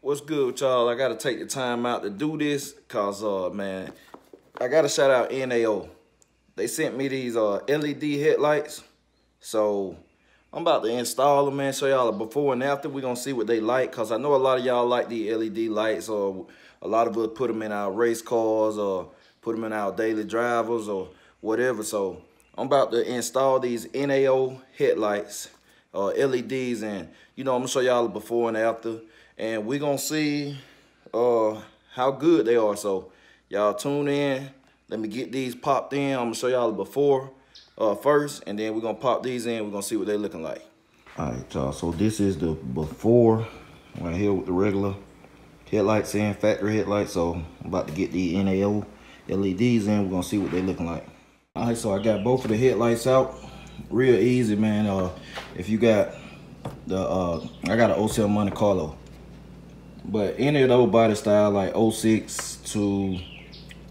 What's good with y'all? I gotta take the time out to do this cause man, I gotta shout out NAO. They sent me these LED headlights. So I'm about to install them, man. Show y'all a before and after. We're gonna see what they like, cause I know a lot of y'all like the LED lights, or a lot of us put them in our race cars or put them in our daily drivers or whatever. So I'm about to install these NAO headlights, LEDs, and you know, I'm gonna show y'all a before and after. And we're gonna see how good they are. So y'all tune in. Let me get these popped in. I'm gonna show y'all the before first, and then we're gonna pop these in. We're gonna see what they're looking like. All right, y'all. So this is the before right here with the regular headlights in, factory headlights. So I'm about to get the NAO LEDs in. We're gonna see what they're looking like. All right, so I got both of the headlights out. Real easy, man. If you got the I got an 07 Monte Carlo. But any of those body style, like 06 to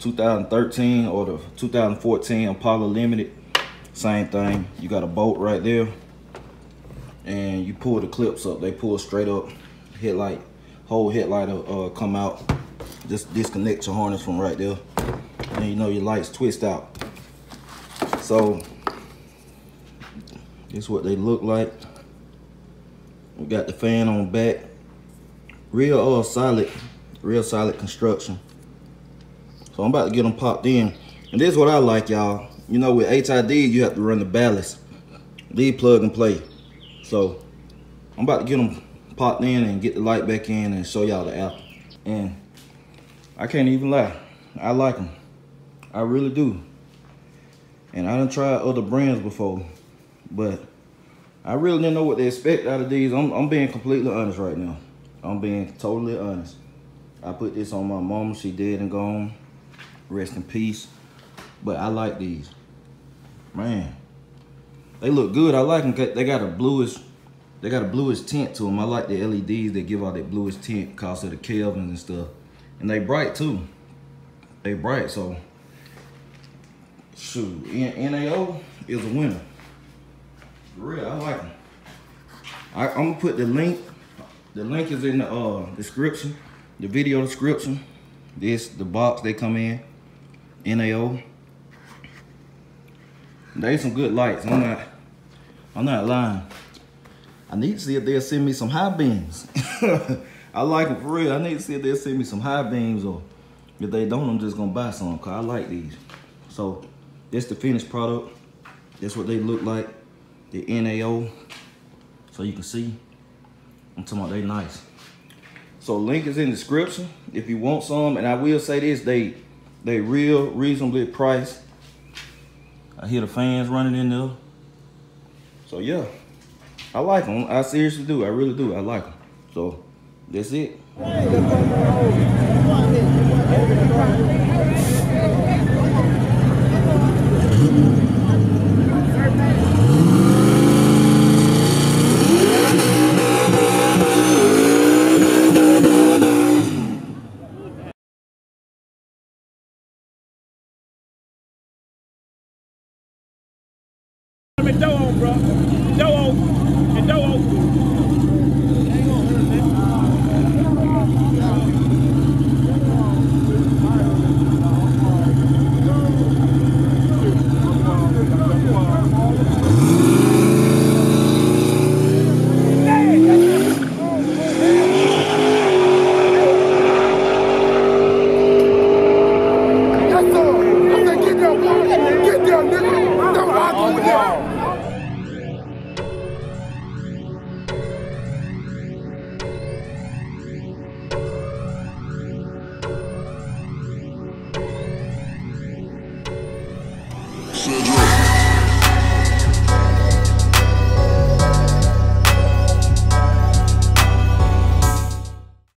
2013 or the 2014 Impala Limited, same thing. You got a bolt right there, and you pull the clips up. They pull straight up. Headlight, whole headlight will come out. Just disconnect your harness from right there, and you know your lights twist out. So this is what they look like. We got the fan on back. Real solid construction. So I'm about to get them popped in. And this is what I like, y'all. You know, with HID, you have to run the ballast. Lead plug and play. So I'm about to get them popped in and get the light back in and show y'all the after. And I can't even lie, I like them. I really do. And I done tried other brands before, but I really didn't know what to expect out of these. I'm being completely honest right now. I'm being totally honest. I put this on my mama. She dead and gone. Rest in peace. But I like these. Man, they look good. I like them. They got a bluish tint to them. I like the LEDs that give out that bluish tint because of the Kelvins and stuff. And they bright too. They bright, so shoot. NAO is a winner. For real, I like them. I'm gonna put the link. The link is in the description, the video description. This the box they come in, NAO. They some good lights. I'm not lying. I need to see if they'll send me some high beams. I like them for real. I need to see if they'll send me some high beams, or if they don't, I'm just gonna buy some because I like these. So this the finished product. That's what they look like, the NAO. So you can see. I'm talking about they nice. So link is in the description if you want some. And I will say this, they real reasonably priced. I hear the fans running in there. So yeah, I like them. I seriously do. I really do. I like them. So that's it. Donkmaster, bro. Donkmaster. Sdmp.